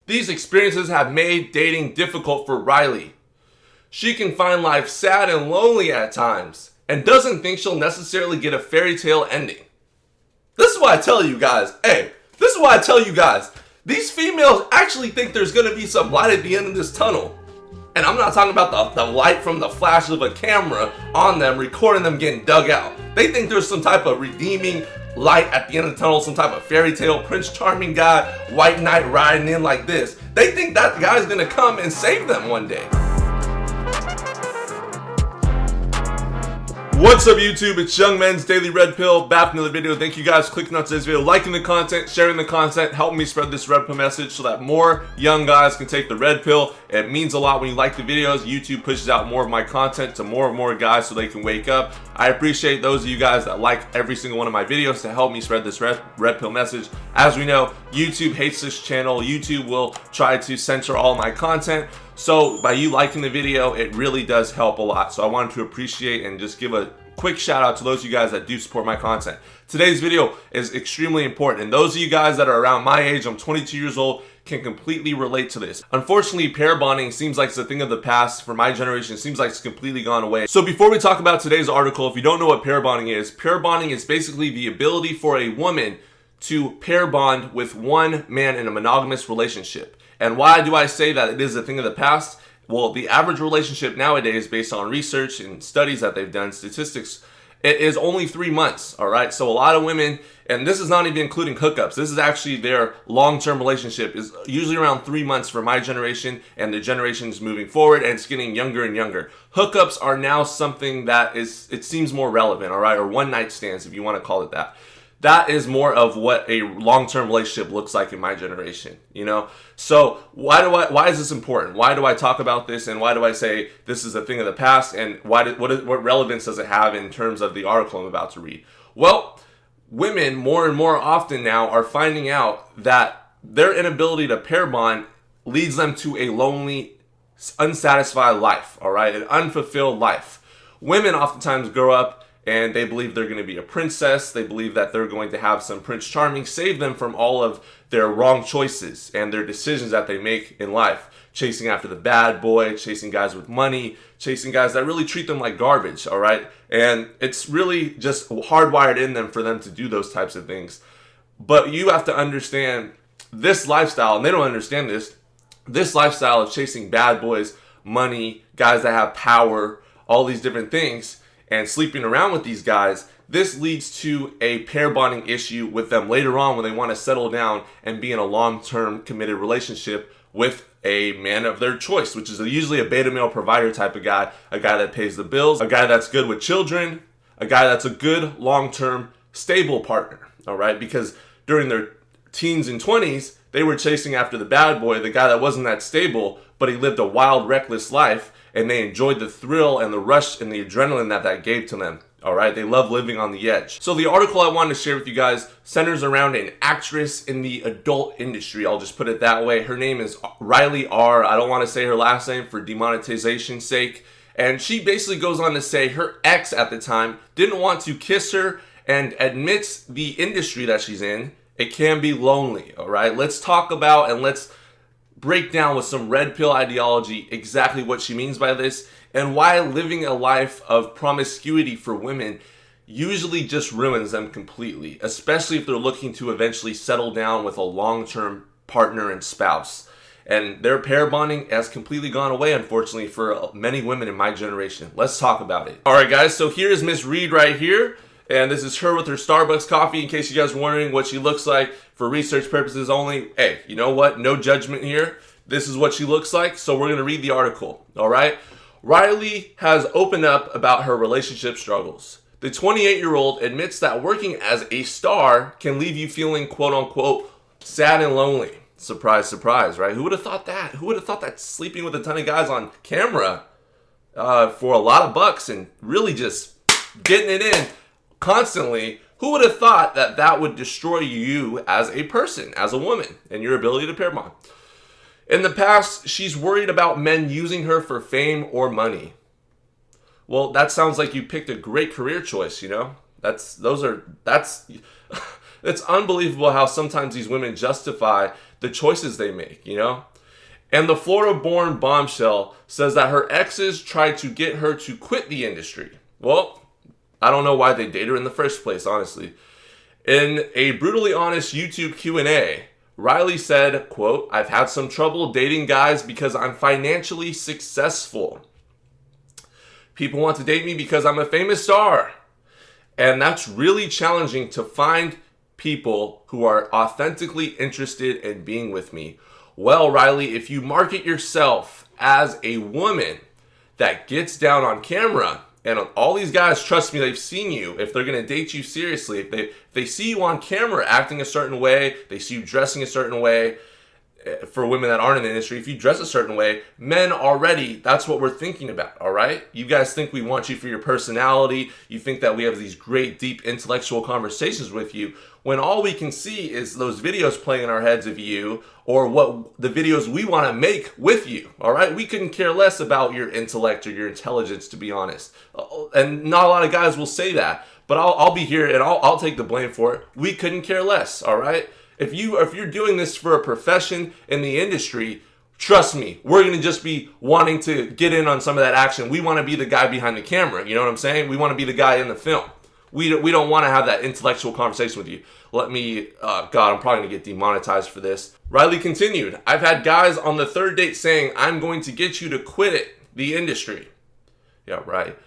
These experiences have made dating difficult for Riley. She can find life sad and lonely at times, and doesn't think she'll necessarily get a fairy tale ending. This is why I tell you guys, these females actually think there's gonna be some light at the end of this tunnel. And I'm not talking about the light from the flash of a camera on them, recording them getting dug out. They think there's some type of redeeming light at the end of the tunnel, some type of fairy tale, Prince Charming guy, white knight riding in like this. They think that guy's gonna come and save them one day. What's up YouTube, it's Young Men's Daily Red Pill, back in another video. Thank you guys for clicking on today's video, liking the content, sharing the content, helping me spread this red pill message so that more young guys can take the red pill. It means a lot when you like the videos. YouTube pushes out more of my content to more and more guys so they can wake up. I appreciate those of you guys that like every single one of my videos to help me spread this red pill message. As we know, YouTube hates this channel. YouTube will try to censor all my content. So by you liking the video, it really does help a lot. So I wanted to appreciate and just give a quick shout out to those of you guys that do support my content. Today's video is extremely important, and those of you guys that are around my age, I'm 22 years old, can completely relate to this. Unfortunately, pair bonding seems like it's a thing of the past. For my generation, it seems like it's completely gone away. So before we talk about today's article, if you don't know what pair bonding is basically the ability for a woman to pair bond with one man in a monogamous relationship. And why do I say that it is a thing of the past? Well, the average relationship nowadays, based on research and studies that they've done, statistics, it is only 3 months, all right? So a lot of women, and this is not even including hookups, this is actually their long-term relationship, is usually around 3 months for my generation and the generations moving forward, and it's getting younger and younger. Hookups are now something that it seems more relevant, all right? Or one-night stands, if you want to call it that. That is more of what a long-term relationship looks like in my generation, you know? So why is this important? Why do I talk about this, and why do I say this is a thing of the past, and what relevance does it have in terms of the article I'm about to read? Well, women more and more often now are finding out that their inability to pair bond leads them to a lonely, unsatisfied life, all right? An unfulfilled life. Women oftentimes grow up and they believe they're going to be a princess. They believe that they're going to have some Prince Charming save them from all of their wrong choices and their decisions that they make in life. Chasing after the bad boy, chasing guys with money, chasing guys that really treat them like garbage, all right? And it's really just hardwired in them for them to do those types of things. But you have to understand this lifestyle, and they don't understand this lifestyle of chasing bad boys, money, guys that have power, all these different things, and sleeping around with these guys, this leads to a pair bonding issue with them later on when they want to settle down and be in a long-term committed relationship with a man of their choice, which is usually a beta male provider type of guy, a guy that pays the bills, a guy that's good with children, a guy that's a good long-term stable partner, all right? Because during their teens and 20s, they were chasing after the bad boy, the guy that wasn't that stable, but he lived a wild, reckless life, and they enjoyed the thrill and the rush and the adrenaline that gave to them. All right, they love living on the edge. So the article I wanted to share with you guys centers around an actress in the adult industry. I'll just put it that way. Her name is Riley R. I don't want to say her last name for demonetization's sake. And she basically goes on to say her ex at the time didn't want to kiss her and admits the industry that she's in, it can be lonely. All right, let's talk about and let's break down with some red pill ideology exactly what she means by this and why living a life of promiscuity for women usually just ruins them completely, especially if they're looking to eventually settle down with a long-term partner and spouse. And their pair bonding has completely gone away, unfortunately, for many women in my generation. Let's talk about it. All right, guys, so here's Miss Reid right here. And this is her with her Starbucks coffee, in case you guys are wondering what she looks like for research purposes only. Hey, you know what? No judgment here. This is what she looks like, so we're going to read the article, all right? Riley has opened up about her relationship struggles. The 28-year-old admits that working as a star can leave you feeling, quote-unquote, sad and lonely. Surprise, surprise, right? Who would have thought that? Who would have thought that sleeping with a ton of guys on camera for a lot of bucks and really just getting it in constantly, who would have thought that that would destroy you as a person, as a woman, and your ability to pair bond? In the past, she's worried about men using her for fame or money. Well, that sounds like you picked a great career choice, you know? It's unbelievable how sometimes these women justify the choices they make, you know? And the Florida-born bombshell says that her exes tried to get her to quit the industry. Well, I don't know why they dated her in the first place, honestly. In a brutally honest YouTube Q&A, Riley said, quote, "I've had some trouble dating guys because I'm financially successful. People want to date me because I'm a famous star. And that's really challenging to find people who are authentically interested in being with me." Well, Riley, if you market yourself as a woman that gets down on camera, and all these guys, trust me, they've seen you. If they're going to date you seriously, if they see you on camera acting a certain way, they see you dressing a certain way. For women that aren't in the industry, if you dress a certain way, men already, that's what we're thinking about, all right? You guys think we want you for your personality. You think that we have these great, deep, intellectual conversations with you, when all we can see is those videos playing in our heads of you, or what the videos we want to make with you, all right? We couldn't care less about your intellect or your intelligence, to be honest. And not a lot of guys will say that, but I'll be here and I'll take the blame for it. We couldn't care less, all right? If you're doing this for a profession in the industry, trust me, we're going to just be wanting to get in on some of that action. We want to be the guy behind the camera. You know what I'm saying? We want to be the guy in the film. We don't want to have that intellectual conversation with you. God, I'm probably going to get demonetized for this. Riley continued, "I've had guys on the third date saying, 'I'm going to get you to quit the industry.'" Yeah, right.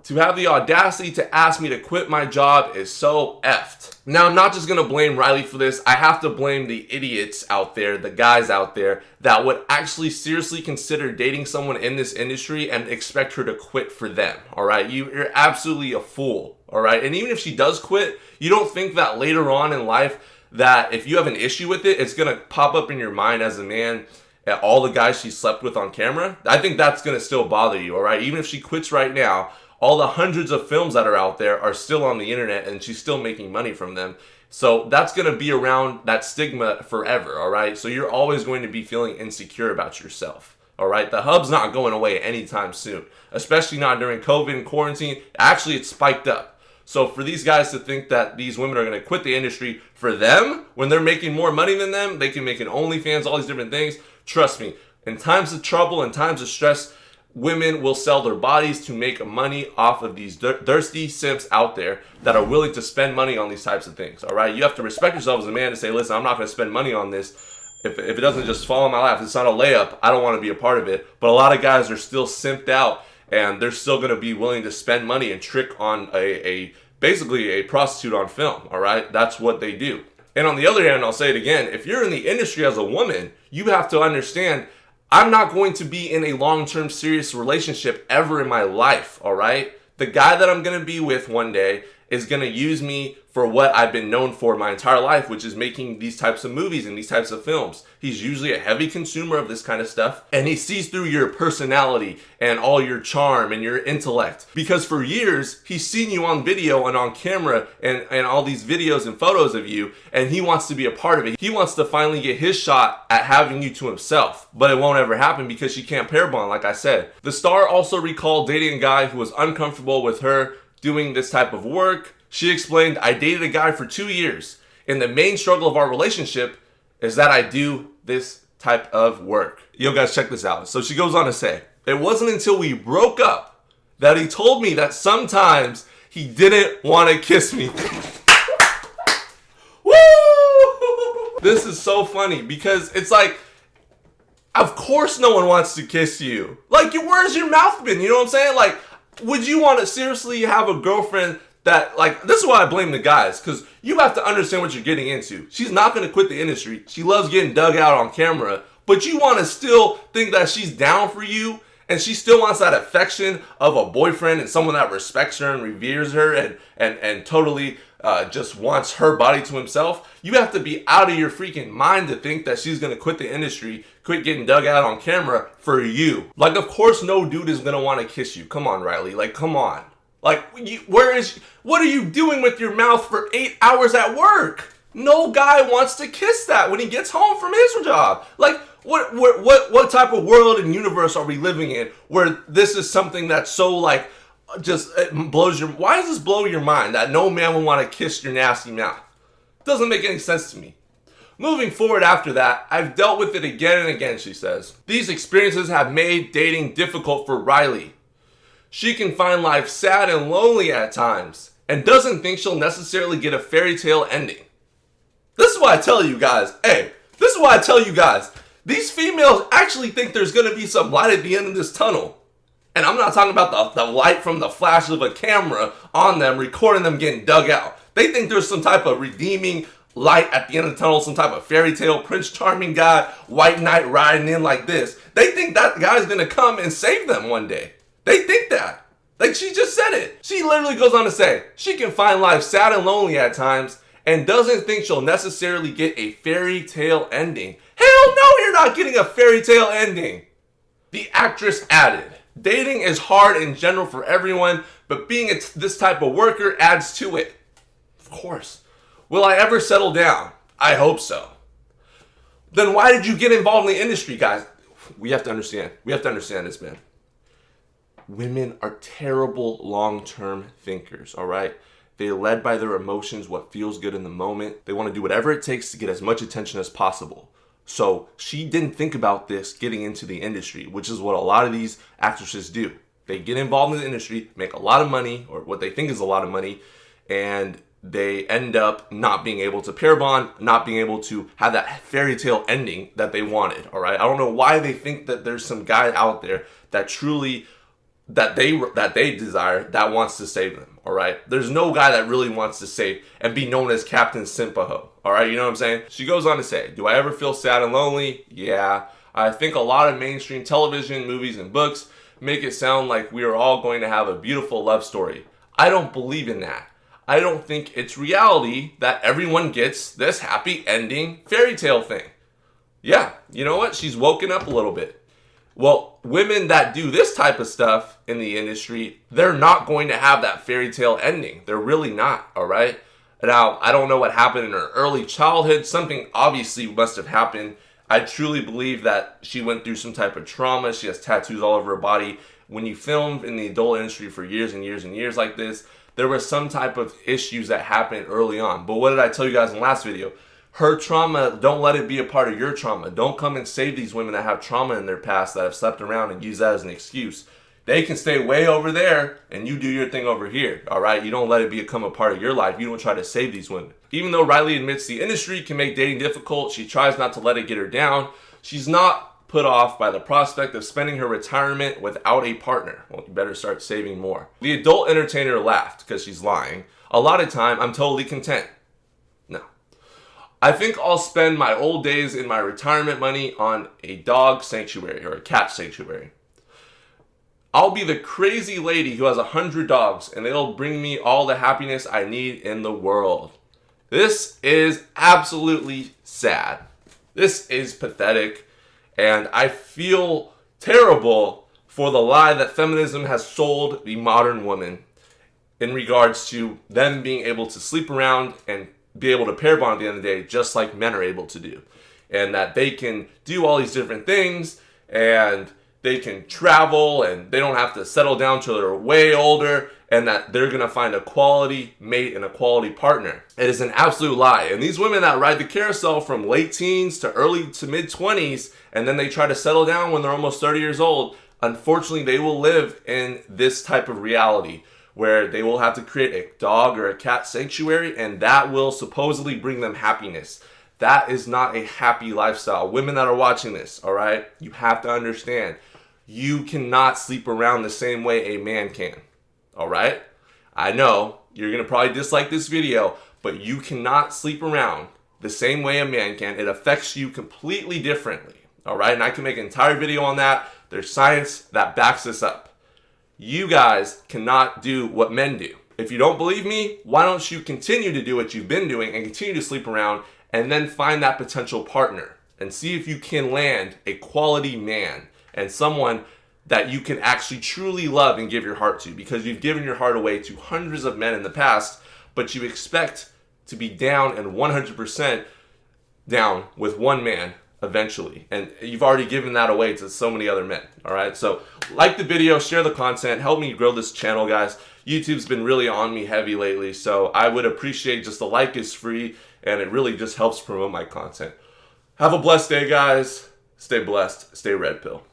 "To have the audacity to ask me to quit my job is so effed." Now, I'm not just going to blame Riley for this. I have to blame the idiots out there, the guys out there, that would actually seriously consider dating someone in this industry and expect her to quit for them, all right? You're absolutely a fool, all right? And even if she does quit, you don't think that later on in life that if you have an issue with it, it's going to pop up in your mind as a man at all the guys she slept with on camera? I think that's going to still bother you, all right? Even if she quits right now, all the hundreds of films that are out there are still on the internet and she's still making money from them. So that's going to be around, that stigma, forever, all right? So you're always going to be feeling insecure about yourself, all right? The hub's not going away anytime soon, especially not during COVID and quarantine. Actually, it's spiked up. So for these guys to think that these women are going to quit the industry for them when they're making more money than them, they can make an OnlyFans, all these different things. Trust me, in times of trouble and times of stress, women will sell their bodies to make money off of these thirsty simps out there that are willing to spend money on these types of things, all right? You have to respect yourself as a man to say, listen, I'm not going to spend money on this. If it doesn't just fall in my lap, if it's not a layup, I don't want to be a part of it. But a lot of guys are still simped out, and they're still going to be willing to spend money and trick on basically a prostitute on film, all right? That's what they do. And on the other hand, I'll say it again, if you're in the industry as a woman, you have to understand, I'm not going to be in a long-term serious relationship ever in my life, all right? The guy that I'm going to be with one day is going to use me for what I've been known for my entire life, which is making these types of movies and these types of films. He's usually a heavy consumer of this kind of stuff, and he sees through your personality and all your charm and your intellect. Because for years, he's seen you on video and on camera and all these videos and photos of you, and he wants to be a part of it. He wants to finally get his shot at having you to himself, but it won't ever happen because she can't pair bond, like I said. The star also recalled dating a guy who was uncomfortable with her doing this type of work. She explained, "I dated a guy for 2 years, and the main struggle of our relationship is that I do this type of work." Yo guys, check this out. So she goes on to say, "It wasn't until we broke up that he told me that sometimes he didn't want to kiss me." Woo! This is so funny because it's like, of course no one wants to kiss you. Like, where's your mouth been? You know what I'm saying? Like, would you want to seriously have a girlfriend that, like, this is why I blame the guys, because you have to understand what you're getting into. She's not going to quit the industry. She loves getting dug out on camera, but you want to still think that she's down for you, and she still wants that affection of a boyfriend and someone that respects her and reveres her and totally just wants her body to himself. You have to be out of your freaking mind to think that she's going to quit the industry, quit getting dug out on camera for you. Like, of course no dude is going to want to kiss you. Come on, Riley. Like, come on. Like, what are you doing with your mouth for 8 hours at work? No guy wants to kiss that when he gets home from his job. Like, what type of world and universe are we living in where this is something that's so, like, just it blows your... Why does this blow your mind that no man would want to kiss your nasty mouth? It doesn't make any sense to me. Moving forward after that, I've dealt with it again and again, she says. These experiences have made dating difficult for Riley. She can find life sad and lonely at times, and doesn't think she'll necessarily get a fairy tale ending. This is why I tell you guys, these females actually think there's going to be some light at the end of this tunnel. And I'm not talking about the light from the flash of a camera on them, recording them getting dug out. They think there's some type of redeeming light at the end of the tunnel, some type of fairy tale, Prince Charming guy, white knight riding in like this. They think that guy's going to come and save them one day. They think that. Like she just said it. She literally goes on to say, she can find life sad and lonely at times and doesn't think she'll necessarily get a fairy tale ending. Hell no, you're not getting a fairy tale ending. The actress added, dating is hard in general for everyone, but being this type of worker adds to it. Of course. Will I ever settle down? I hope so. Then why did you get involved in the industry, guys? We have to understand. This, man. Women are terrible long-term thinkers, all right? They're led by their emotions, what feels good in the moment. They want to do whatever it takes to get as much attention as possible. So she didn't think about this getting into the industry, which is what a lot of these actresses do. They get involved in the industry, make a lot of money, or what they think is a lot of money, and they end up not being able to pair bond, not being able to have that fairy tale ending that they wanted, all right? I don't know why they think that there's some guy out there that truly, that they desire, that wants to save them, all right? There's no guy that really wants to save and be known as Captain Simpaho, all right? You know what I'm saying? She goes on to say, do I ever feel sad and lonely? Yeah. I think a lot of mainstream television, movies, and books make it sound like we are all going to have a beautiful love story. I don't believe in that. I don't think it's reality that everyone gets this happy ending fairy tale thing. Yeah, you know what? She's woken up a little bit. Well, women that do this type of stuff in the industry, they're not going to have that fairy tale ending. They're really not, all right? Now, I don't know what happened in her early childhood. Something obviously must have happened. I truly believe that she went through some type of trauma. She has tattoos all over her body. When you film in the adult industry for years and years and years like this, there was some type of issues that happened early on. But what did I tell you guys in the last video? Her trauma, don't let it be a part of your trauma. Don't come and save these women that have trauma in their past, that have slept around, and use that as an excuse. They can stay way over there and you do your thing over here, all right? You don't let it become a part of your life. You don't try to save these women. Even though Riley admits the industry can make dating difficult, she tries not to let it get her down. She's not put off by the prospect of spending her retirement without a partner. Well, you better start saving more. The adult entertainer laughed because she's lying. A lot of time, I'm totally content. No. I think I'll spend my old days in my retirement money on a dog sanctuary or a cat sanctuary. I'll be the crazy lady who has 100 dogs and they'll bring me all the happiness I need in the world. This is absolutely sad. This is pathetic. And I feel terrible for the lie that feminism has sold the modern woman in regards to them being able to sleep around and be able to pair bond at the end of the day just like men are able to do. And that they can do all these different things and they can travel and they don't have to settle down till they're way older, and that they're going to find a quality mate and a quality partner. It is an absolute lie. And these women that ride the carousel from late teens to early to mid 20s, and then they try to settle down when they're almost 30 years old, unfortunately they will live in this type of reality where they will have to create a dog or a cat sanctuary, and that will supposedly bring them happiness. That is not a happy lifestyle. Women that are watching this, all right, you have to understand, you cannot sleep around the same way a man can, all right? I know you're going to probably dislike this video, but you cannot sleep around the same way a man can. It affects you completely differently, all right? And I can make an entire video on that. There's science that backs this up. You guys cannot do what men do. If you don't believe me, why don't you continue to do what you've been doing and continue to sleep around and then find that potential partner and see if you can land a quality man and someone that you can actually truly love and give your heart to, because you've given your heart away to hundreds of men in the past, but you expect to be down and 100% down with one man eventually. And you've already given that away to so many other men, all right? So like the video, share the content, help me grow this channel, guys. YouTube's been really on me heavy lately, so I would appreciate just a like is free. and it really just helps promote my content. Have a blessed day, guys. Stay blessed. Stay red pill.